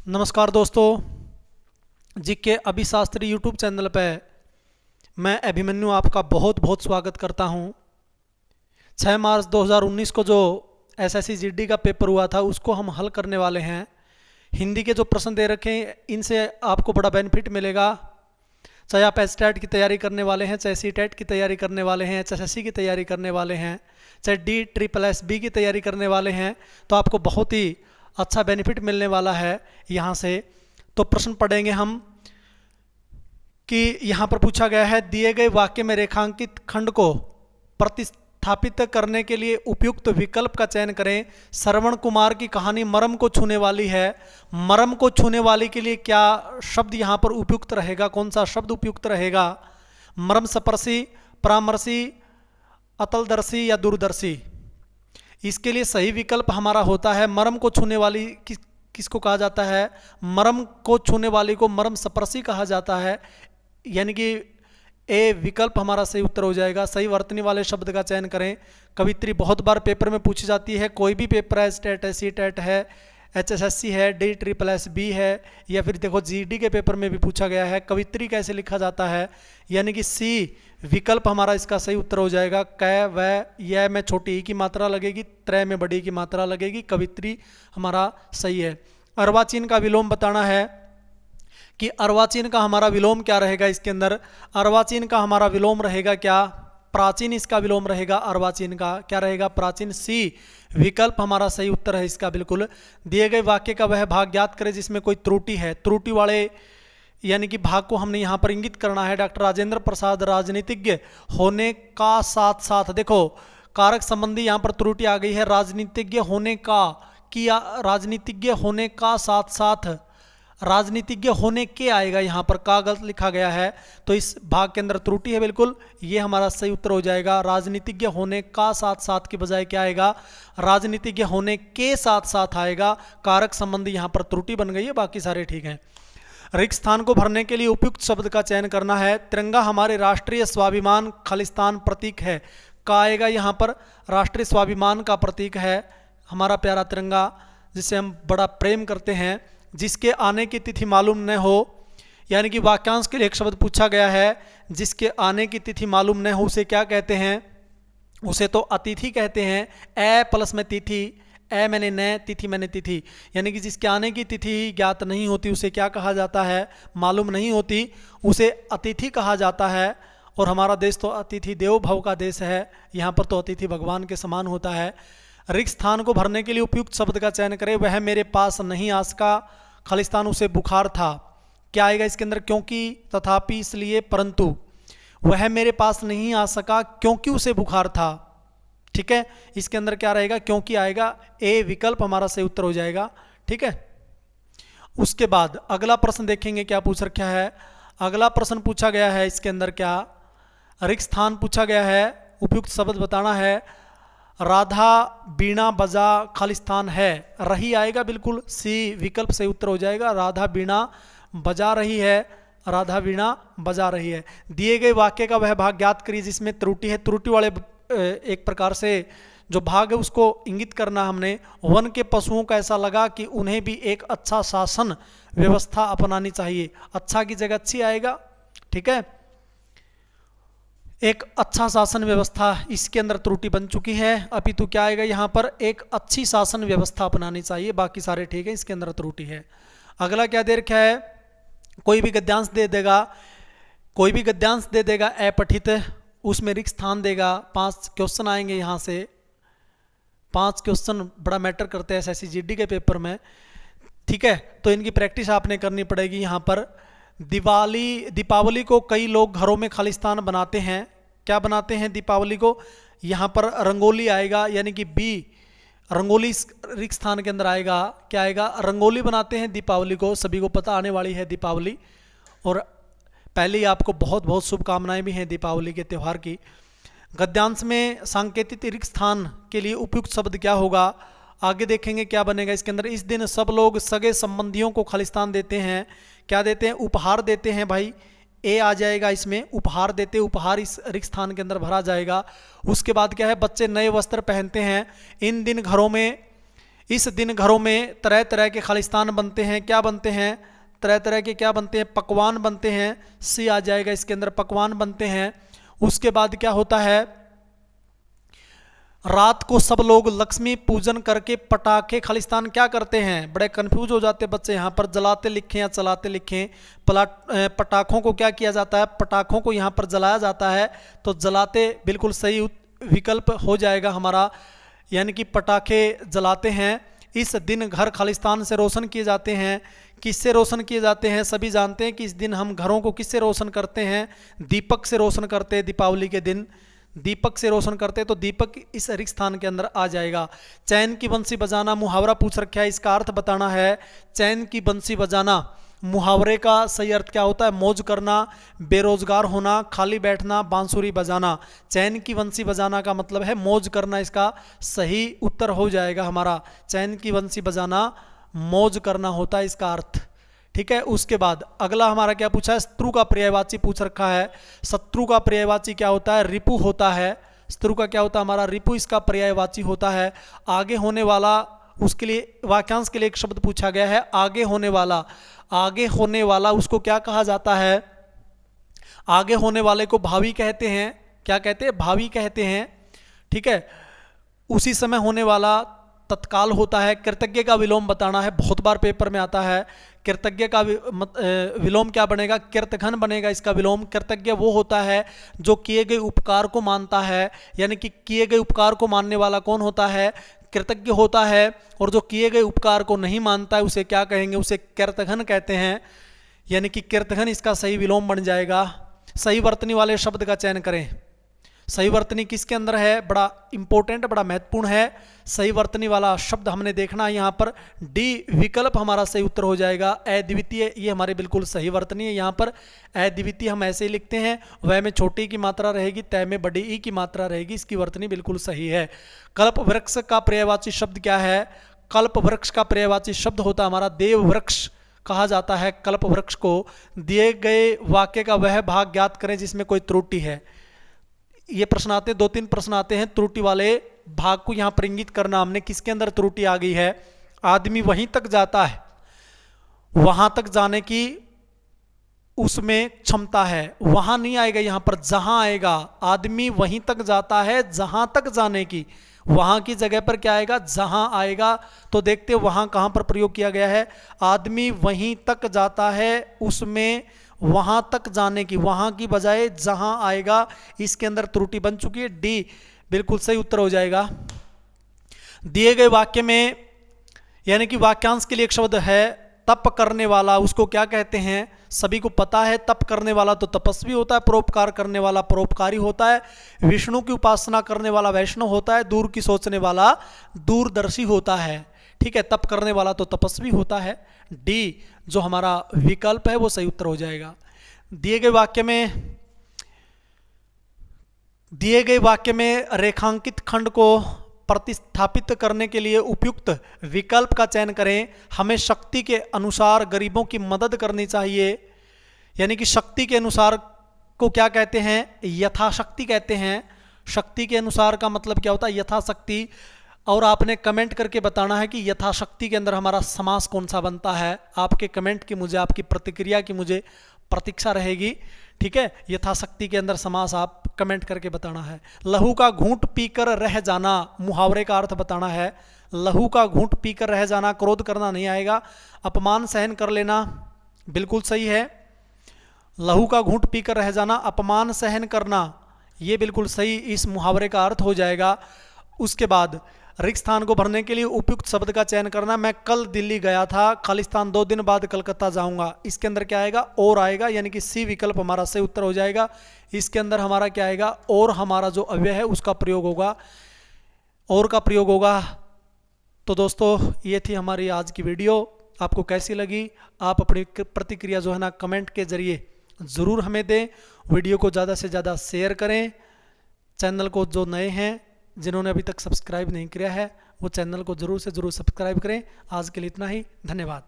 नमस्कार दोस्तों, GK अभिशास्त्री YouTube channel पे मैं अभिमन्यु आपका बहुत बहुत स्वागत करता हूं। 6 मार्च 2019 को जो एसएससी जीडी का पेपर हुआ था उसको हम हल करने वाले हैं। हिंदी के जो प्रश्न दे रखे हैं इनसे आपको बड़ा बेनिफिट मिलेगा। चाहे आप एचटेट की तैयारी करने वाले हैं, चाहे सीटेट की तैयारी करने वाले हैं, एचएसएससी की तैयारी करने वाले हैं, चाहे DSSS की तैयारी करने वाले हैं, तो आपको बहुत ही अच्छा बेनिफिट मिलने वाला है यहाँ से। तो प्रश्न पढ़ेंगे हम कि यहाँ पर पूछा गया है, दिए गए वाक्य में रेखांकित खंड को प्रतिस्थापित करने के लिए उपयुक्त विकल्प का चयन करें। श्रवण कुमार की कहानी मर्म को छूने वाली है। मर्म को छूने वाली के लिए क्या शब्द यहाँ पर उपयुक्त रहेगा? कौन सा शब्द उपयुक्त रहेगा? मर्मस्पर्शी, परामर्शी, अतलदर्शी या दूरदर्शी? इसके लिए सही विकल्प हमारा होता है मर्म को छूने वाली किसको कहा जाता है? मर्म को छूने वाली को मर्मस्पर्शी कहा जाता है, यानी कि ए विकल्प हमारा सही उत्तर हो जाएगा। सही वर्तनी वाले शब्द का चयन करें। कवित्री बहुत बार पेपर में पूछी जाती है, कोई भी पेपर है, स्टेट है, सीटेट है, एचएसएससी है, DSSS है, या फिर देखो जीडी के पेपर में भी पूछा गया है कवित्री कैसे लिखा जाता है, यानी कि सी विकल्प हमारा इसका सही उत्तर हो जाएगा। कै व यह में छोटी ई की मात्रा लगेगी, त्रय में बड़ी की मात्रा लगेगी, कवित्री हमारा सही है। अर्वाचीन का विलोम बताना है कि अर्वाचीन का हमारा विलोम क्या रहेगा इसके अंदर? अर्वाचीन का हमारा विलोम रहेगा क्या? प्राचीन इसका विलोम रहेगा। अर्वाचीन का क्या रहेगा? प्राचीन। सी विकल्प हमारा सही उत्तर है इसका बिल्कुल। दिए गए वाक्य का वह भाग ज्ञात करें जिसमें कोई त्रुटि है। त्रुटि वाले यानी कि भाग को हमने यहाँ पर इंगित करना है। डॉक्टर राजेंद्र प्रसाद राजनीतिज्ञ होने का साथ साथ, देखो कारक संबंधी यहाँ पर त्रुटि आ गई है। राजनीतिज्ञ होने का किया, राजनीतिज्ञ होने का साथ साथ राजनीतिज्ञ होने के आएगा, यहाँ पर का गलत लिखा गया है, तो इस भाग के अंदर त्रुटि है बिल्कुल। ये हमारा सही उत्तर हो जाएगा। राजनीतिज्ञ होने का साथ साथ के बजाय क्या आएगा? राजनीतिज्ञ होने के साथ साथ आएगा। कारक संबंधी यहाँ पर त्रुटि बन गई है, बाकी सारे ठीक हैं। रिक्त स्थान को भरने के लिए उपयुक्त शब्द का चयन करना है। तिरंगा हमारे राष्ट्रीय स्वाभिमान खालिस्तान प्रतीक है। का आएगा यहाँ पर? राष्ट्रीय स्वाभिमान का प्रतीक है हमारा प्यारा तिरंगा, जिसे हम बड़ा प्रेम करते हैं। जिसके आने की तिथि मालूम न हो, यानी कि वाक्यांश के लिए एक शब्द पूछा गया है, जिसके आने की तिथि मालूम न हो उसे क्या कहते हैं? उसे तो अतिथि कहते हैं। ए प्लस में तिथि, ए मैंने न, तिथि मैंने तिथि, यानी कि जिसके आने की तिथि ज्ञात नहीं होती उसे क्या कहा जाता है? मालूम नहीं होती, उसे अतिथि कहा जाता है। और हमारा देश तो अतिथि देवो भव का देश है, यहाँ पर तो अतिथि भगवान के समान होता है। रिक्त स्थान को भरने के लिए उपयुक्त शब्द का चयन करें। वह मेरे पास नहीं आ सका, खालिस्तान उसे बुखार था। क्या आएगा इसके अंदर? क्योंकि, तथापि, इसलिए, परंतु। वह मेरे पास नहीं आ सका क्योंकि उसे बुखार था। ठीक है, इसके अंदर क्या रहेगा? क्योंकि आएगा। ए विकल्प हमारा सही उत्तर हो जाएगा। ठीक है, उसके बाद अगला प्रश्न देखेंगे क्या पूछ रखा है। अगला प्रश्न पूछा गया है इसके अंदर क्या? रिक्त स्थान पूछा गया है, उपयुक्त शब्द बताना है। राधा बीणा बजा खालिस्तान है। रही आएगा बिल्कुल। सी विकल्प से उत्तर हो जाएगा। राधा बीणा बजा रही है, राधा बीणा बजा रही है। दिए गए वाक्य का वह भाग ज्ञात करिए जिसमें त्रुटि है। त्रुटि वाले एक प्रकार से जो भाग है उसको इंगित करना हमने। वन के पशुओं को ऐसा लगा कि उन्हें भी एक अच्छा शासन व्यवस्था अपनानी चाहिए। अच्छा की जगह अच्छी आएगा। ठीक है, एक अच्छा शासन व्यवस्था, इसके अंदर त्रुटि बन चुकी है। अपितु क्या आएगा यहाँ पर? एक अच्छी शासन व्यवस्था अपनानी चाहिए। बाकी सारे ठीक है, इसके अंदर त्रुटि है। अगला क्या दे रखा है? कोई भी गद्यांश दे देगा, कोई भी गद्यांश दे देगा अपठित, उसमें रिक्त स्थान देगा। 5 क्वेश्चन आएंगे यहाँ से। 5 क्वेश्चन बड़ा मैटर करते हैं एसएससी जीडी के पेपर में। ठीक है, तो इनकी प्रैक्टिस आपने करनी पड़ेगी। यहाँ पर दीपावली को कई लोग घरों में खालिस्तान बनाते हैं। क्या बनाते हैं दीपावली को? यहाँ पर रंगोली आएगा, यानी कि बी रंगोली रिक्त स्थान के अंदर आएगा। क्या आएगा? रंगोली बनाते हैं दीपावली को। सभी को पता आने वाली है दीपावली, और पहले ही आपको बहुत बहुत शुभकामनाएं भी हैं दीपावली के त्यौहार की। गद्यांश में सांकेतिक रिक्त स्थान के लिए उपयुक्त शब्द क्या होगा? आगे देखेंगे क्या बनेगा इसके अंदर। इस दिन सब लोग सगे संबंधियों को खालिस्तान देते हैं। क्या देते हैं? उपहार देते हैं भाई। ए आ जाएगा इसमें, उपहार देते, उपहार इस रिक्त स्थान के अंदर भरा जाएगा। उसके बाद क्या है? बच्चे नए वस्त्र पहनते हैं। इन दिन घरों में इस दिन घरों में तरह तरह के खालिस्तान बनते हैं। क्या बनते हैं? तरह तरह के क्या बनते हैं? पकवान बनते हैं। सी आ जाएगा इसके अंदर, पकवान बनते हैं। उसके बाद क्या होता है? रात को सब लोग लक्ष्मी पूजन करके पटाखे, खालिस्तान क्या करते हैं? बड़े कंफ्यूज हो जाते बच्चे यहाँ पर, जलाते लिखें या चलाते लिखें। पटाखों को क्या किया जाता है? पटाखों को यहाँ पर जलाया जाता है। तो जलाते बिल्कुल सही विकल्प हो जाएगा हमारा, यानी कि पटाखे जलाते हैं। इस दिन घर खालिस्तान से रोशन किए जाते हैं। किससे रोशन किए जाते हैं? सभी जानते हैं कि इस दिन हम घरों को किससे रोशन करते हैं? दीपक से रोशन करते हैं। दीपावली के दिन दीपक से रोशन करते हैं, तो दीपक इस रिक्त स्थान के अंदर आ जाएगा। चैन की बंसी बजाना मुहावरा पूछ रखा है, इसका अर्थ बताना है। चैन की बंसी बजाना मुहावरे का सही अर्थ क्या होता है? मौज करना, बेरोजगार होना, खाली बैठना, बांसुरी बजाना। चैन की बंसी बजाना का मतलब है मौज करना, इसका सही उत्तर हो जाएगा हमारा। चैन की बंसी बजाना मौज करना होता है इसका अर्थ। ठीक है। उसके बाद अगला हमारा क्या पूछा है? शत्रु का पर्यायवाची पूछ रखा है। शत्रु का पर्यायवाची क्या होता है? रिपु होता है। शत्रु का क्या होता है? हमारा रिपु इसका पर्यायवाची होता है। आगे होने वाला, उसके लिए वाक्यांश के लिए एक शब्द पूछा गया है, आगे होने वाला। आगे होने वाला उसको क्या कहा जाता है? आगे होने वाले को भावी कहते हैं। क्या कहते हैं? भावी कहते हैं। ठीक है। उसी समय होने वाला तत्काल होता है। कृतज्ञ का विलोम बताना है, बहुत बार पेपर में आता है। कृतज्ञ का विलोम क्या बनेगा? कृतघ्न बनेगा इसका विलोम। कृतज्ञ वो होता है जो किए गए उपकार को मानता है, यानी कि किए गए उपकार को मानने वाला कौन होता है? कृतज्ञ होता है। और जो किए गए उपकार को नहीं मानता है उसे क्या कहेंगे? उसे कृतघ्न कहते हैं, यानी कि कृतघ्न इसका सही विलोम बन जाएगा। सही वर्तनी वाले शब्द का चयन करें। सही वर्तनी किसके अंदर है? बड़ा इंपॉर्टेंट, बड़ा महत्वपूर्ण है। सही वर्तनी वाला शब्द हमने देखना है यहाँ पर। डी विकल्प हमारा सही उत्तर हो जाएगा। अद्वितीय, ये हमारे बिल्कुल सही वर्तनी है। यहाँ पर अद्वितीय हम ऐसे ही लिखते हैं, वह में छोटी की मात्रा रहेगी, तय में बड़ी ई की मात्रा रहेगी। इसकी वर्तनी बिल्कुल सही है। कल्प वृक्ष का पर्यायवाची शब्द क्या है? कल्प वृक्ष का पर्यायवाची शब्द होता हमारा देव वृक्ष कहा जाता है कल्प वृक्ष को। दिए गए वाक्य का वह भाग ज्ञात करें जिसमें कोई त्रुटि है। ये प्रश्न आते हैं, 2-3 प्रश्न आते हैं त्रुटि वाले भाग को यहाँ पर इंगित करना हमने, किसके अंदर त्रुटि आ गई है। आदमी वहीं तक जाता है, वहां तक जाने की उसमें क्षमता है, वहां नहीं आएगा, यहाँ पर जहां आएगा। आदमी वहीं तक जाता है जहां तक जाने की, वहां की जगह पर क्या आएगा? जहां आएगा। तो देखते हैं वहां कहां पर प्रयोग किया गया है। आदमी वहीं तक जाता है, उसमें वहां तक जाने की, वहां की बजाय जहां आएगा। इसके अंदर त्रुटि बन चुकी है। डी बिल्कुल सही उत्तर हो जाएगा। दिए गए वाक्य में, यानी कि वाक्यांश के लिए एक शब्द है तप करने वाला, उसको क्या कहते हैं? सभी को पता है, तप करने वाला तो तपस्वी होता है, परोपकार करने वाला परोपकारी होता है, विष्णु की उपासना करने वाला वैष्णव होता है, दूर की सोचने वाला दूरदर्शी होता है। ठीक है। तप करने वाला तो तपस्वी होता है। डी जो हमारा विकल्प है वो सही उत्तर हो जाएगा। दिए गए वाक्य में रेखांकित खंड को प्रतिस्थापित करने के लिए उपयुक्त विकल्प का चयन करें। हमें शक्ति के अनुसार गरीबों की मदद करनी चाहिए, यानी कि शक्ति के अनुसार को क्या कहते हैं? यथाशक्ति कहते हैं। शक्ति के अनुसार का मतलब क्या होता है? यथाशक्ति। और आपने कमेंट करके बताना है कि यथाशक्ति के अंदर हमारा समास कौन सा बनता है। आपके कमेंट की मुझे, आपकी प्रतिक्रिया की मुझे प्रतीक्षा रहेगी। ठीक है। यथाशक्ति के अंदर समास आप कमेंट करके बताना है। लहू का घूंट पीकर रह जाना, मुहावरे का अर्थ बताना है। लहू का घूंट पीकर रह जाना, क्रोध करना नहीं आएगा। अपमान सहन कर लेना बिल्कुल सही है। लहू का घूंट पीकर रह जाना, अपमान सहन करना, ये बिल्कुल सही इस मुहावरे का अर्थ हो जाएगा। उसके बाद रिक्त स्थान को भरने के लिए उपयुक्त शब्द का चयन करना। मैं कल दिल्ली गया था, खालिस्तान 2 दिन बाद कलकत्ता जाऊंगा। इसके अंदर क्या आएगा? और आएगा, यानी कि सी विकल्प हमारा सही उत्तर हो जाएगा। इसके अंदर हमारा क्या आएगा? और हमारा जो अव्यय है उसका प्रयोग होगा, और का प्रयोग होगा। तो दोस्तों ये थी हमारी आज की वीडियो। आपको कैसी लगी? आप अपनी प्रतिक्रिया जो है ना कमेंट के जरिए ज़रूर हमें दें। वीडियो को ज़्यादा से ज़्यादा शेयर करें। चैनल को जो नए हैं, जिन्होंने अभी तक सब्सक्राइब नहीं किया है, वो चैनल को ज़रूर से ज़रूर सब्सक्राइब करें। आज के लिए इतना ही, धन्यवाद।